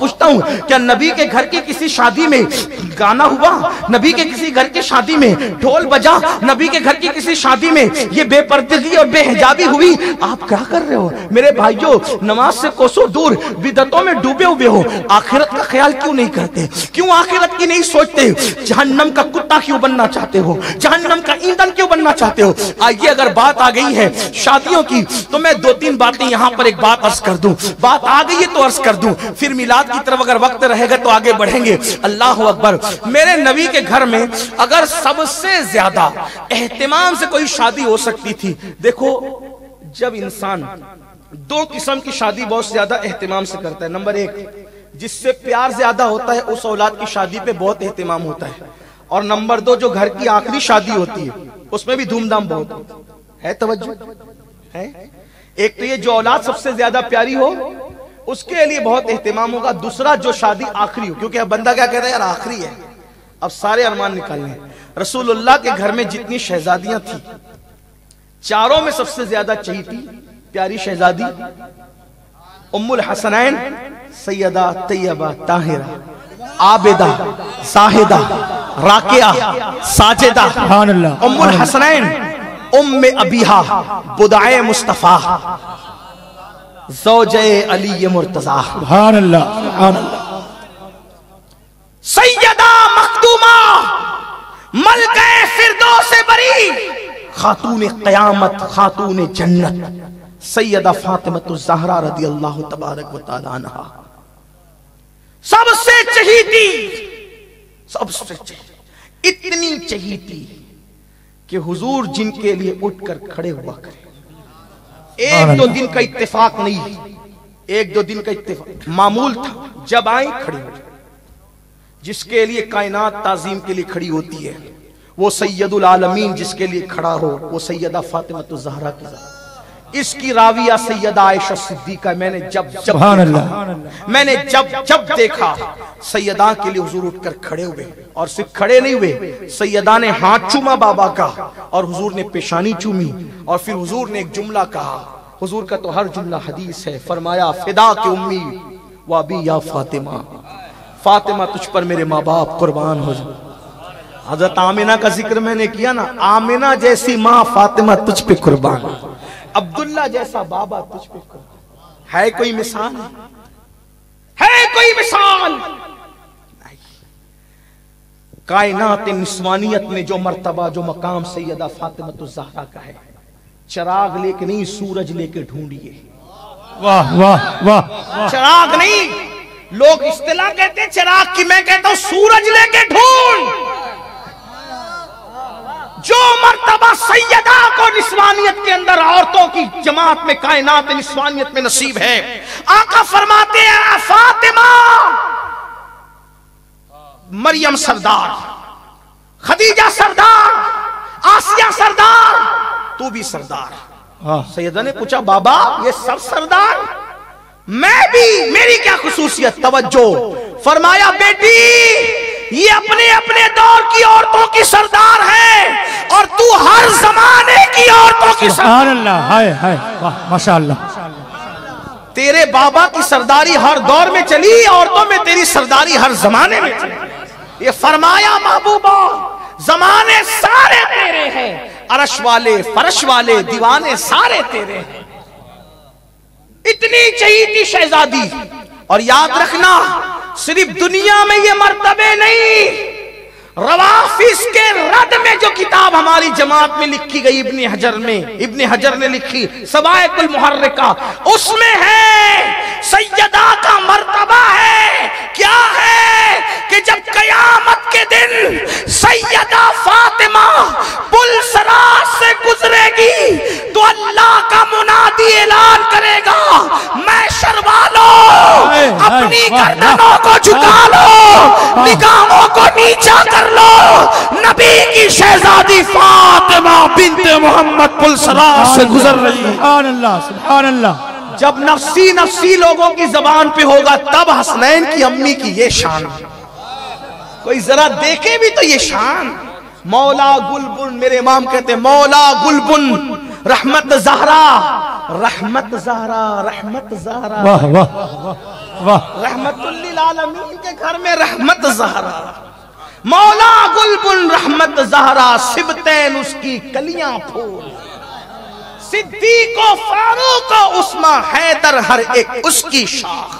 پوچھتا ہوں کیا نبی کے گھر کی کسی شادی میں گانا ہوا؟ نبی کے کسی گھر کی شادی میں ڈھول بجا؟ نبی کے گھر کی کسی شادی میں یہ بے پردگی اور بے حجابی ہوئی؟ آپ کیا کر رہے ہو میرے بھائیوں؟ نماز سے کوسوں دور بدعتوں میں ڈوبے ہوئے ہو، آخرت کا خیال کیوں نہیں کرتے؟ کیوں آخرت کی نہیں سوچتے؟ جہنم کا کتا کیوں بننا چاہتے ہو؟ جہنم کا ایندھن کیوں بننا چاہتے ہو؟ آئیے اگر بات آ گئی ہے شادیوں کی تو میں دو تین باتیں یہاں پر ایک بات عرض کر دوں، بات آ گئی ہے تو عرض کر دوں، پھر میلاد کی طرف اگر وقت رہے گا تو آگے بڑھیں گے۔ اللہ اکبر۔ میرے نبی کے گھر میں اگر سب سے زیادہ اہتمام سے کوئی شادی ہو سکتی تھی، دیکھو جب انسان دو قسم کی شادی بہت زیادہ اہتمام سے کرتا ہے، نمبر ایک جس سے پیار زیادہ ہوتا ہے اس اولاد کی شادی پہ بہت اہتمام ہوتا ہے، اور نمبر دو جو گھر کی آخری شادی ہوتی ہے اس میں بھی دھوم دھام بہت ہے۔ توجہ ہے؟ ایک تو یہ جو اولاد سب سے زیادہ پیاری ہو اس کے لیے بہت اہتمام ہوگا، دوسرا جو شادی آخری ہو، کیونکہ اب بندہ کیا کہتا ہے یار آخری ہے، اب سارے ارمان نکالنے۔ رسول اللہ کے گھر میں جتنی شہزادیاں تھیں چاروں میں سب سے زیادہ چہیتی پیاری شہزادی ام الحسنین سیدہ طیبہ طاہرہ عابدہ زاہدہ راکعہ ساجدہ ام الحسنین ام ابیہا بدعِ مصطفیٰ زوجہ علی مرتضیٰ سبحان اللہ سبحان اللہ، سیدہ مخدومہ ملکہ فردوس بری خاتون قیامت خاتون جنت سیدہ فاطمہ الزہرا رضی اللہ تبارک و تعالی عنہا، سب سے چہیتی، سب سے چہیتی، اتنی چہیتی کہ حضور جن کے لیے اٹھ کر کھڑے ہوا کرے۔ ایک دو دن کا اتفاق نہیں، ایک دو دن کا اتفاق معمول تھا، جب آئیں کھڑی ہو۔ جس کے لیے کائنات تعظیم کے لیے کھڑی ہوتی ہے وہ سید العالمین، جس کے لیے کھڑا ہو وہ سیدہ فاطمہ الزہرا کی ذات۔ اس کی راویہ سیدہ عائشہ صدیقہ، میں نے جب دیکھا سیدہ کے لیے حضور اٹھ کر کھڑے ہوئے، اور صرف کھڑے نہیں ہوئے، سیدہ نے ہاتھ چوما بابا کا اور حضور نے پیشانی چومی، اور پھر حضور نے ایک جملہ کہا، حضور کا تو ہر جملہ حدیث ہے، فرمایا فدا کی امی و ابی یا فاطمہ، فاطمہ تجھ پر میرے ماں باپ قربان ہو جائے۔ حضرت آمنہ کا ذکر میں نے کیا نا، آمنہ جیسی ماں فاطمہ تجھ پہ قربان، عبداللہ جیسا بابا تجھ پہ قربان۔ ہے کوئی مثال؟ ہے کوئی مثال؟ کائنات نسوانیت میں جو مرتبہ جو مقام سیدہ فاطمہ الزہرا کا ہے، چراغ لے کے نہیں سورج لے کے ڈھونڈیے۔ واہ واہ واہ، چراغ نہیں، لوگ اصطلاح کہتے ہیں چراغ کی، میں کہتا ہوں سورج لے کے ڈھونڈ۔ جو مرتبہ سیدہ کو نسوانیت کے اندر عورتوں کی جماعت میں کائنات نسوانیت میں نصیب ہے، آقا فرماتے ہیں فاطمہ مریم سردار، خدیجہ سردار، آسیہ سردار، تو بھی سردار۔ سیدہ نے پوچھا بابا یہ سب سردار، میں بھی، میری کیا خصوصیت؟ توجہ، فرمایا بیٹی یہ اپنے اپنے دور کی عورتوں کی سردار ہے، اور تو ہر زمانے کی عورتوں کی سردار۔ سبحان اللہ، ہائے ہائے، ماشاءاللہ۔ تیرے بابا کی سرداری ہر دور میں چلی، عورتوں میں تیری سرداری ہر زمانے میں چلی۔ یہ فرمایا محبوبہ زمانے سارے تیرے ہیں، عرش والے فرش والے دیوانے سارے تیرے ہیں۔ اتنی چہیتی شہزادی، اور یاد رکھنا صرف دنیا میں یہ مرتبے نہیں، روافظ کے رد میں جو کتاب ہماری جماعت میں لکھی گئی ابن حجر نے لکھی سوائق المحرکہ، اس میں ہے سیدہ کا مرتبہ ہے، کیا ہے کہ جب قیامت کے دن سیدہ فاطمہ پل صراط سے گزرے گی تو اللہ کا منادی اعلان کرے گا محشر والوں اپنی گردنوں کو جھکا لو، نگاہوں کو نیچا کر لو، نبی کی شہزادی فاطمہ بنت محمد پل صراط سے گزر رہی ہے۔ سبحان اللہ سبحان اللہ۔ جب نفسی نفسی لوگوں کی زبان پہ ہوگا تب حسنین کی امی کی یہ شان، کوئی ذرا دیکھے بھی تو یہ شان۔ مولا گلبن، میرے امام کہتے ہیں مولا گلبن رحمت زہرا، رحمت زہرا، رحمت زہرا، واہ واہ واہ، رحمت للعالمین العالمین کے گھر میں رحمت زہرا، مولا گلبن رحمت زہرا، سبتین اس کی کلیاں پھول، صدیق و فاروق و عثمان حیدر ہر ایک اس کی شاخ۔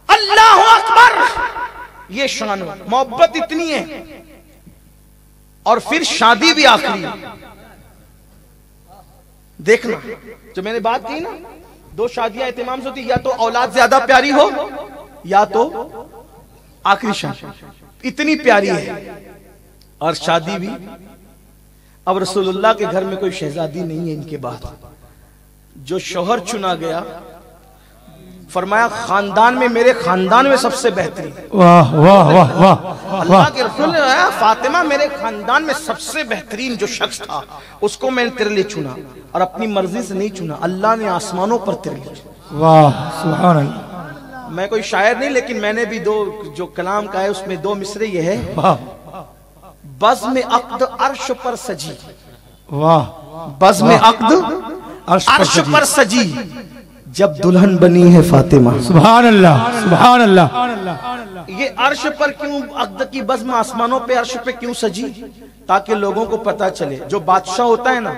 اللہ اکبر، یہ شان محبت اتنی ہے، اور پھر شادی بھی آخری۔ دیکھنا جو میں نے بات کی نا، دو شادیاں اہتمام سے ہوتی، یا تو اولاد زیادہ پیاری ہو یا تو آخری شادی اتنی پیاری ہے، اور شادی بھی۔ اب رسول اللہ کے گھر میں کوئی شہزادی نہیں ہے ان کے بعد، جو شوہر چنا گیا فرمایا خاندان میں، میرے خاندان میں سب سے بہترین، واہ واہ واہ واہ، اللہ کے رسول نے کہا فاطمہ میرے خاندان میں سب سے بہترین جو شخص تھا اس کو میں نے تیرے لیے چنا، اور اپنی مرضی سے نہیں چنا، اللہ نے آسمانوں پر تیرے لیے چنا۔ واہ سبحان اللہ۔ میں کوئی شاعر نہیں، لیکن میں نے بھی دو جو کلام کا ہے اس میں دو مصرے یہ ہے، بزم عقد عرش پر سجی، واہ، بزم عقد عرش پر سجی، جب دلہن بنی ہے فاطمہ۔ سبحان اللہ سبحان اللہ۔ یہ عرش پر کیوں عقد کی بزم آسمانوں پہ عرش پہ کیوں سجی؟ تاکہ لوگوں کو پتا چلے، جو بادشاہ ہوتا ہے نا،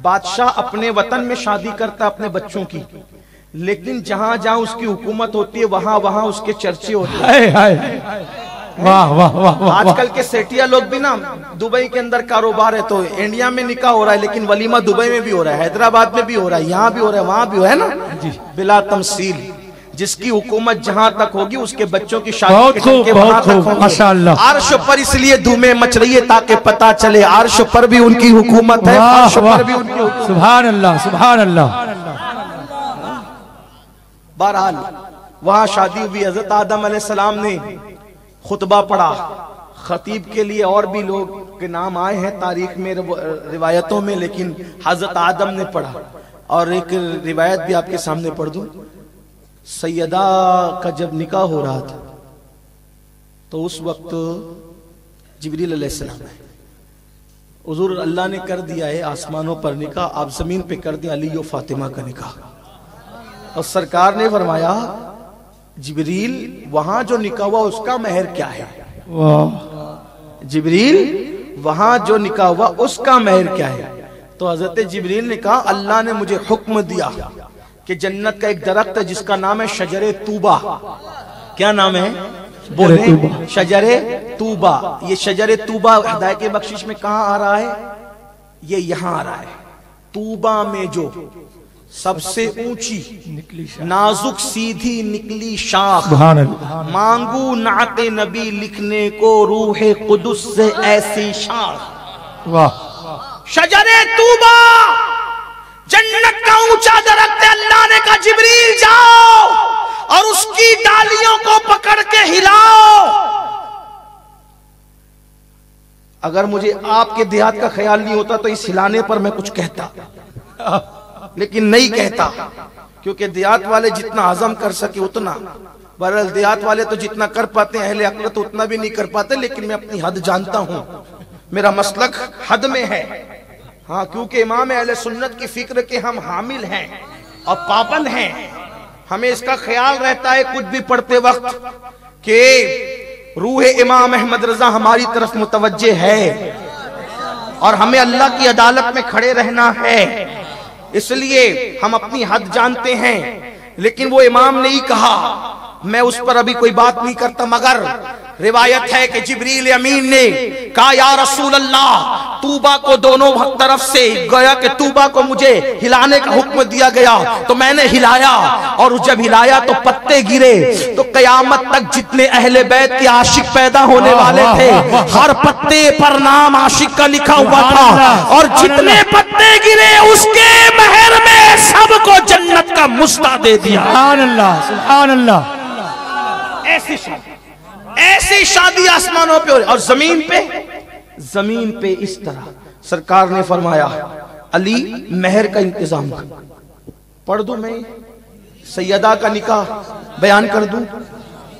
بادشاہ اپنے وطن میں شادی کرتا ہے اپنے بچوں کی، لیکن جہاں جہاں اس کی حکومت ہوتی ہے وہاں وہاں اس کے چرچے ہوتے ہیں۔ واہ واہ واہ، آج کل کے سیٹیا لوگ بھی نا، دبئی کے اندر کاروبار ہے تو انڈیا میں نکاح ہو رہا ہے، لیکن ولیمہ دبئی میں بھی ہو رہا ہے، حیدرآباد میں بھی ہو رہا ہے، یہاں بھی ہو رہا ہے، وہاں بھی ہو ہے نا، بلا تمثیل۔ جس کی حکومت جہاں تک ہوگی اس کے بچوں کی شادی کے وہاں تک ہوگی۔ ماشاءاللہ۔ عرش پر اس لیے دھومیں مچ رہی ہے تاکہ پتا چلے عرش پر بھی ان کی حکومت ہے، عرش پر بھی ان کی حکومت۔ سبحان اللہ سبحان اللہ۔ بہرحال وہاں شادی ہوئی، حضرت آدم علیہ السلام نے خطبہ پڑھا، خطیب کے لیے اور بھی لوگ کے نام آئے ہیں تاریخ میں روایتوں میں، لیکن حضرت آدم نے پڑھا۔ اور ایک روایت بھی آپ کے سامنے پڑھ دوں، سیدہ کا جب نکاح ہو رہا تھا تو اس وقت جبریل علیہ السلام ہے، حضور اللہ نے کر دیا ہے آسمانوں پر نکاح، آپ زمین پہ کر دیا علی و فاطمہ کا نکاح۔ اور سرکار نے فرمایا جبریل وہاں جو نکاح ہوا اس کا مہر کیا ہے؟ جبریل وہاں جو نکاح ہوا اس کا مہر کیا ہے؟ تو حضرت جبریل نے کہا اللہ نے مجھے حکم دیا کہ جنت کا ایک درخت ہے جس کا نام ہے شجر طوبہ۔ کیا نام ہے؟ بولیں شجر طوبہ۔ یہ شجر طوبہ ہدایت کے بخشش میں کہاں آ رہا ہے؟ یہ یہاں آ رہا ہے، طوبہ میں جو سب سے اونچی نازک سیدھی نکلی شاخ، مانگو نعت نبی لکھنے کو روح قدس سے ایسی شاخ۔ واہ، شجر طوبہ جنت کا اونچا درخت ہے، اللہ نے کہا جبریل جاؤ اور اس کی ڈالیوں کو پکڑ کے ہلاؤ۔ اگر مجھے آپ کے دیہات کا خیال نہیں ہوتا تو اس ہلانے پر میں کچھ کہتا، لیکن نہیں کہتا، کیونکہ دیہات والے جتنا ہضم کر سکے اتنا، بہرحال دیہات والے تو جتنا کر پاتے ہیں، اہل عقل تو اتنا بھی نہیں کر پاتے، لیکن میں اپنی حد جانتا ہوں، میرا مسلک حد میں ہے۔ ہاں، کیونکہ امام اہل سنت کی فکر کے ہم حامل ہیں اور پابند ہیں، ہمیں اس کا خیال رہتا ہے کچھ بھی پڑھتے وقت کہ روح امام احمد رضا ہماری طرف متوجہ ہے اور ہمیں اللہ کی عدالت میں کھڑے رہنا ہے، اس لیے ہم اپنی حد جانتے ہیں۔ لیکن وہ امام نے ہی کہا، میں اس پر ابھی کوئی بات نہیں کرتا، مگر روایت ہے کہ جبریل امین نے کہا یا رسول اللہ طوبہ کو دونوں طرف سے، گویا کہ طوبہ کو مجھے ہلانے کا حکم دیا گیا تو میں نے ہلایا، اور جب ہلایا تو پتے گرے، تو قیامت تک جتنے اہل بیت کے عاشق پیدا ہونے والے تھے ہر پتے پر نام عاشق کا لکھا ہوا تھا، اور جتنے پتے گرے اس کے مہر میں سب کو جنت کا مستہ دے دیا۔ سبحان اللہ سبحان اللہ۔ ایسی شادی آسمانوں پہ ہو رہی، اور زمین پہ اس طرح سرکار نے فرمایا علی مہر کا انتظام کر۔ پڑھ دوں میں سیدہ کا نکاح بیان کر دوں،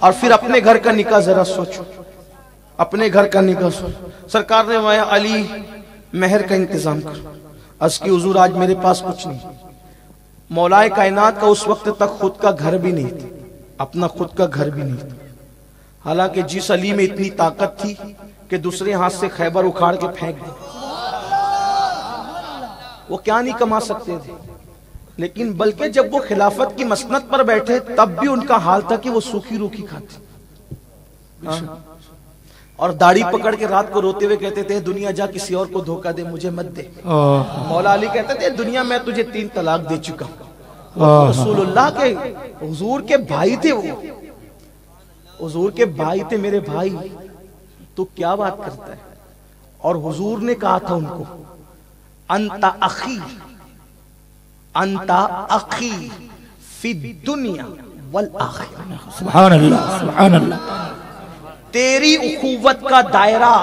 اور پھر اپنے گھر کا نکاح ذرا سوچو، اپنے گھر کا نکاح سوچو۔ سرکار نے فرمایا علی مہر کا انتظام کر۔ عرض کی حضور آج میرے پاس کچھ نہیں، مولا کائنات کا اس وقت تک خود کا گھر بھی نہیں تھا، اپنا خود کا گھر بھی نہیں تھا، حالانکہ جس علی میں اتنی طاقت تھی کہ دوسرے ہاتھ سے خیبر اکھاڑ کے پھینک دی، وہ کیا نہیں کما سکتے تھے، لیکن بلکہ جب وہ خلافت کی مسند پر بیٹھے تب بھی ان کا حال تھا کہ وہ سوکھی روکھی کھاتے اور داڑھی پکڑ کے رات کو روتے ہوئے کہتے تھے دنیا جا کسی اور کو دھوکہ دے، مجھے مت دے۔ مولا علی کہتے تھے دنیا میں تجھے 3 طلاق دے چکا ہوں۔ رسول اللہ کے حضور کے بھائی تھے، وہ حضور کے بھائی تھے، میرے بھائی تو کیا بات کرتا ہے؟ اور حضور نے کہا تھا ان کو انت اخی، انت اخی فی الدنیا والآخرہ، سبحان اللہ سبحان اللہ۔ تیری اخوت کا دائرہ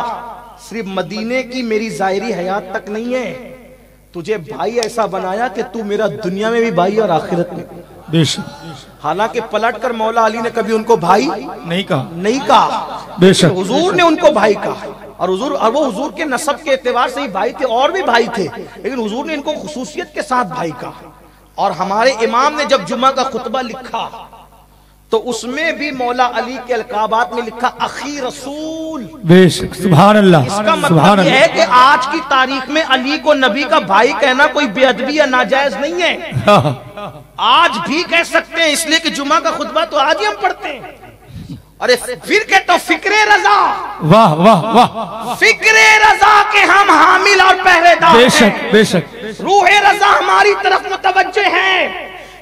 صرف مدینے کی میری ظاہری حیات تک نہیں ہے، تجھے بھائی ایسا بنایا کہ تو میرا دنیا میں بھی بھائی اور آخرت میں بے شک۔ حالانکہ پلٹ کر مولا علی نے کبھی ان کو بھائی نہیں کہا، بے شک، حضور نے ان کو بھائی کہا، اور وہ حضور کے نسب کے اعتبار سے ہی بھائی تھے، اور بھی بھائی تھے، لیکن حضور نے ان کو خصوصیت کے ساتھ بھائی کہا۔ اور ہمارے امام نے جب جمعہ کا خطبہ لکھا تو اس میں بھی مولا علی کے القابات میں لکھا اخی رسول، بے شک، سبحان اللہ۔ اس کا مطلب یہ ہے کہ آج کی تاریخ میں علی کو نبی کا بھائی کہنا کوئی بے ادبی یا ناجائز نہیں ہے، آج بھی کہہ سکتے ہیں، اس لیے کہ جمعہ کا خطبہ تو آج ہی ہم پڑھتے ہیں۔ ارے پھر کہتا ہوں فکر رضا، واہ واہ واہ، فکر رضا کے ہم حامل اور پہرے دار بے ہیں، شک بے شک، روح رضا ہماری طرف متوجہ ہیں،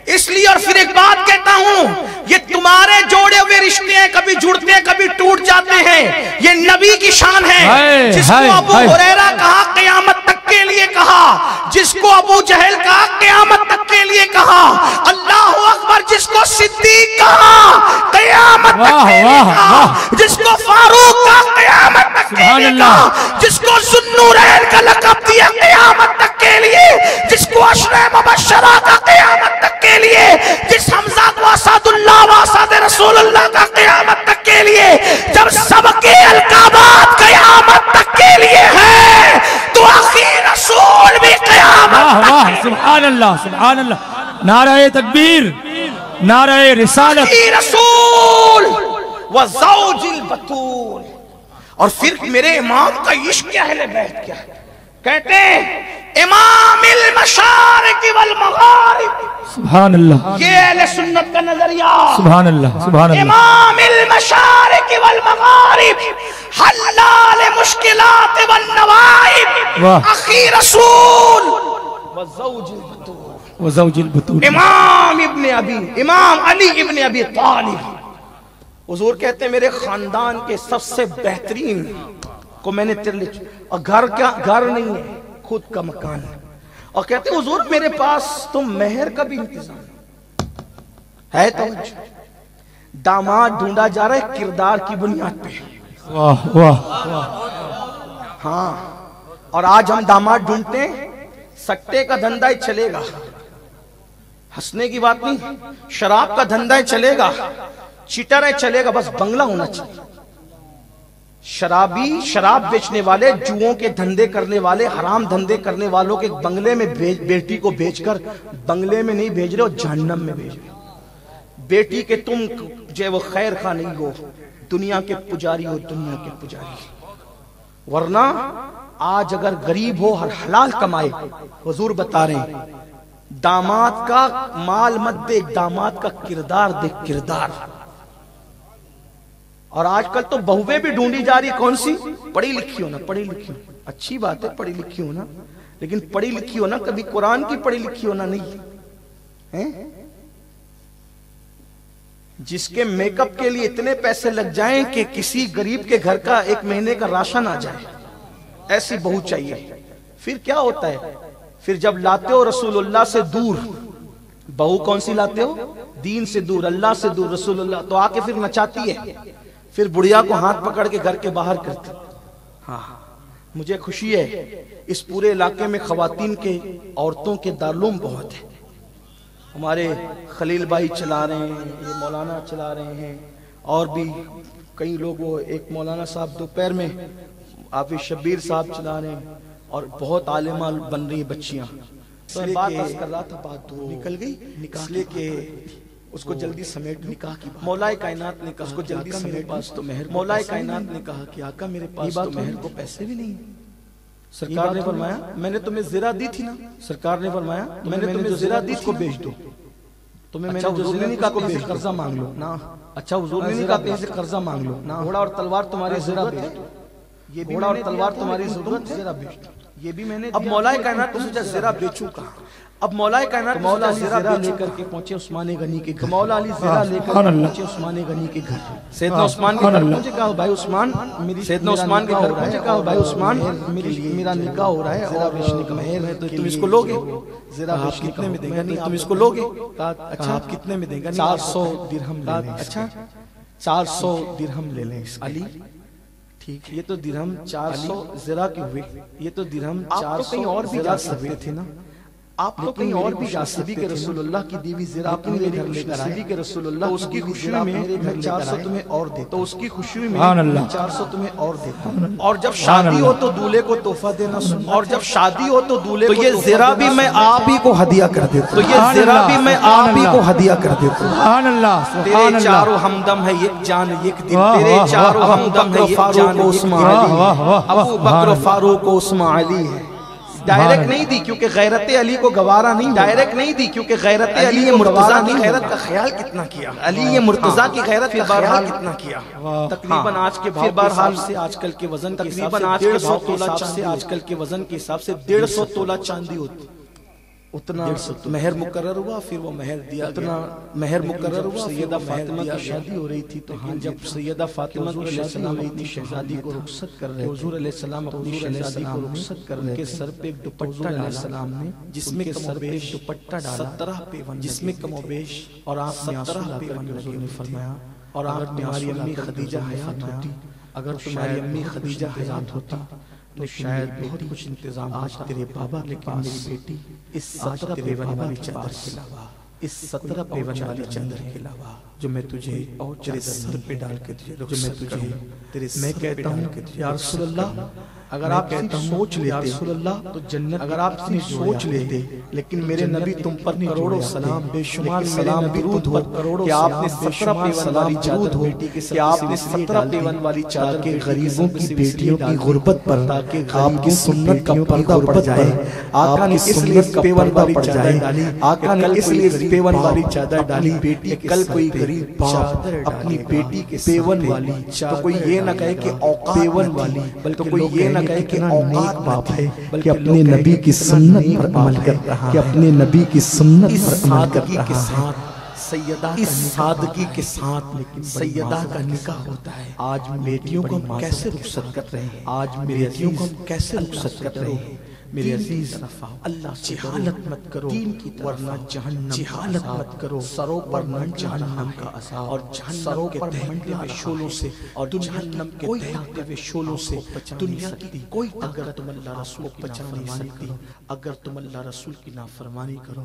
اس لیے۔ اور پھر ایک بات کہتا ہوں، یہ تمہارے جوڑے ہوئے رشتے ہیں، کبھی جڑتے ہیں کبھی ٹوٹ جاتے ہیں، یہ نبی کی شان ہے۔ جس کو ابو ہریرہ کہا قیامت تک کے لیے کہا، جس کو ابو جہل کہا قیامت تک کے لیے کہا، اللہ اکبر، جس کو صدیق کہا قیامت تک کے لیے کہا، جس کو فاروق کہا قیامت تک کے لیے کہا، جس کو ذوالنورین کا لقب دیا قیامت تک کے لیے، جس کو عشرہ مبشرہ کا قیامت تک کے لیے، جس حمزہ کو اسد اللہ و اسد رسول اللہ کا قیامت تک کے لیے، جب سب کے القابات قیامت تک کے لیے ہیں تو اخی رسول بھی قیامت تک کے لیے۔ سبحان اللہ سبحان اللہ، نعرہ تکبیر، نعرہ رسالت، اخی رسول و زوج البتول۔ اور پھر میرے امام کا عشق اہل بیت کیا ہے، کہتے ہیں امام المشارق والمغارب، سبحان اللہ، یہ اہل سنت کا نظریہ، سبحان اللہ سبحان اللہ، امام المشارق والمغارب حلال مشکلات والنوائب، اخی رسول وزوج البتول، وزوج البتول، امام علی ابن ابی طالب۔ حضور کہتے ہیں میرے خاندان کے سب سے بہترین کو میں نے تیرے لیے، اور گھر نہیں ہے، خود کا مکان ہے، اور کہتے ہیں حضور میرے پاس تو مہر کا بھی انتظام ہے۔ توجہ، داماد ڈھونڈا جا رہا ہے کردار کی بنیاد پہ، واہ واہ، ہاں، اور آج ہم داماد ڈھونڈتے ہیں، سٹے کا دھندا ہی چلے گا، ہنسنے کی بات نہیں، شراب کا دھندا ہی چلے گا، چیٹر ہے چلے گا، بس بنگلہ ہونا چاہیے۔ شرابی، شراب بیچنے والے، جوؤں کے دھندے کرنے والے، حرام دھندے کرنے والوں کے بنگلے میں بیٹی کو بیچ کر بنگلے میں نہیں بھیج رہے ہو، جہنم میں بھیج رہے ہو۔ بیٹی کے تم جو وہ خیر خواہ نہیں ہو، دنیا کے پجاری ہو، دنیا کے پجاری، ورنہ آج اگر غریب ہو ہر حلال کمائے، حضور بتا رہے ہیں داماد کا مال مت دیکھ، داماد کا کردار دیکھ، کردار۔ اور آج کل تو بہویں بھی ڈھونڈی جا رہی، کون سی؟ پڑھی لکھی ہونا، پڑھی لکھی ہونا، اچھی بات ہے پڑھی لکھی ہونا، لیکن پڑھی لکھی ہونا کبھی قرآن کی پڑھی لکھی ہونا نہیں، جس کے میک اپ کے لیے اتنے پیسے لگ جائیں کہ کسی غریب کے گھر کا 1 مہینے کا راشن آ جائے، ایسی بہو چاہیے۔ پھر کیا ہوتا ہے؟ پھر جب لاتے ہو رسول اللہ سے دور، بہو کون سی لاتے ہو؟ دین سے دور، اللہ سے دور، رسول اللہ، تو آ کے پھر نچاتی ہے، پھر بڑھیا کو ہاتھ پکڑ کے گھر کے باہر کرتی۔ ہاں، مجھے خوشی ہے اس پورے علاقے میں خواتین کے، عورتوں کے دارالعلوم بہت ہیں، ہمارے خلیل بھائی چلا رہے ہیں، یہ مولانا چلا رہے ہیں، اور بھی کئی لوگ، ایک مولانا صاحب دوپہر میں، حافظ شبیر صاحب چلا رہے ہیں، اور بہت عالمہ بن رہی ہیں بچیاں۔ بات کر رہا تھا، بات دور نکل گئی، اس لیے کہ اس کو جلدی سمیٹ نکاح کی مولا کائنات نے کہا اس کو جلدی سمیٹ پاس تو مہر مولا کائنات نے کہا کہ آقا میرے پاس تو مہر کو پیسے بھی نہیں. سرکار نے فرمایا میں نے تمہیں زرہ دی تھی نا. سرکار نے فرمایا میں نے تمہیں زرہ دی اس کو بیچ دو. تمہیں میں نے حضور نے نہیں کہا کہ قرضہ مانگ لو نا. اچھا حضور نے نہیں کہا کہ قرضہ مانگ لو نا. گھوڑا اور تلوار تمہاری زرہ بیچ دو. یہ بھی گھوڑا اور تلوار تمہاری ضرورت زرہ بیچ دو. یہ بھی میں نے اب مولا کائنات نے سوچا زرہ بیچوں کہاں. اب مولا کائنات مولا زرہ لے کر کے پہنچے عثمان غنی کے گھر. مولا علی زرہ لے کر پہنچے عثمان غنی کے گھر. سیدنا عثمان کے گھر پہنچے کہا بھائی عثمان سیدنا عثمان کے گھر پہنچے کہا بھائی عثمان میرا نکاح ہو رہا ہے اور بیچنے کا مہر ہے تو تم اس کو لوگے. زرہ آپ کتنے میں دیں گے؟ نہیں تم اس کو لوگے. اچھا آپ کتنے میں دیں گے؟ 400 درہم لے لیں. اچھا 400 درہم لے لیں. علی ٹھیک یہ تو درہم 400 زرہ کے ہوئے. یہ تو درہم 400 اور بھی جا سکتے تھے نا. آپ تو کہیں اور بھی جا سکتے کہ رسول اللہ کی دیوی زرہ اپنے میرے گھر لے کر آئے کہ رسول اللہ اس کی خوشی میں 400 تمہیں اور دے. تو اس کی خوشی میں 400 تمہیں اور دیتا. اور جب شادی ہو تو دولے کو تحفہ دینا سن. اور جب شادی ہو تو دولے کو یہ زرہ بھی میں آپ ہی کو ہدیہ کر دیتا. تو یہ زرہ بھی میں آپ ہی کو ہدیہ کر دیتا. سبحان اللہ تیرے چاروں ہمدم ہے ایک جان ایک دل. تیرے چاروں ہمدم ہے فاروق عثمان علی. ابو بکر فاروق عثمان علی ہے. ڈائریکٹ نہیں دی کیونکہ غیرت علی کو گوارا نہیں. ڈائریکٹ نہیں دی کیونکہ غیرت علی یہ مرتضیٰ کی غیرت کا خیال کتنا کیا. علی یہ مرتضیٰ کی غیرت کا خیال کتنا کیا. تقریباً آج کے بہرحال سے آج کل کے وزن کے تقریباً آج کے 150 تولہ سے آج کل کے وزن کے حساب سے 150 تولہ چاندی ہوتی. اتنا مہر مقرر ہوا. پھر وہ مہر دیا. اتنا مہر مقرر ہوا. سیدہ فاطمہ کی شادی ہو رہی تھی تو جب سیدہ فاطمہ کی شادی ہو رہی تھی شہزادی کو رخصت کر رہے حضور علیہ السلام اپنی شہزادی کو رخصت کر رہے. سر پہ ایک دوپٹہ ڈالا السلام نے جس میں کم و بیش دوپٹہ ڈالا 17 پیون جس میں کم و بیش اور آپ 17 پیون حضور نے فرمایا. اور اگر تمہاری امی خدیجہ حیات ہوتی اگر تمہاری امی خدیجہ حیات ہوتی تو شاید بہت کچھ انتظام آج تیرے بابا کے پاس میری بیٹی اس 17 پیون والی چادر کے علاوہ اس 17 پیون والی چادر کے علاوہ جو میں تجھے تیرے سر پہ ڈال کے جو میں تجھے تیرے میں کہتا ہوں یا رسول اللہ اگر آپ سوچ لیتے رسول اللہ تو جنت اگر آپ سوچ لیتے لیکن میرے نبی تم پر کروڑوں سلام بے شمار سلام درود ہو کہ آپ نے 17 پیون والی چادر ہو کہ آپ نے 17 پیون والی چادر کے غریبوں کی بیٹیوں کی غربت پر تاکہ آپ کی سنت کا پردہ پڑ جائے. آقا نے اس لیے پیون والی چادر ڈالی. آقا نے اس لیے پیون والی چادر ڈالی بیٹی کل کوئی غریب باپ اپنی بیٹی کے پیون والی تو کوئی یہ نہ کہے کہ اوقات پیون والی بلکہ کوئی یہ نہ کہے کہ اوقات باپ ہے بلکہ اپنے نبی کی سنت پر عمل کر رہا ہے. اپنے نبی کی سنت پر عمل کر رہا ہے. اس سادگی کے ساتھ لیکن سیدہ کا نکاح ہوتا ہے. آج بیٹیوں کو ہم کیسے رخصت کر رہے ہیں. آج بیٹیوں کو ہم کیسے رخصت کر رہے ہیں. میرے عزیز اللہ سے جہالت مت کرو ورنہ جہنم. جہالت مت کرو سروں پر جہنم کا عذاب اور سروں پر منڈے ہوئے شعلوں سے اور جہنم کے دہتے ہوئے شعلوں سے دنیا کی کوئی اگر تم اللہ رسول کی نافرمانی کرو اگر تم اللہ رسول کی نافرمانی کرو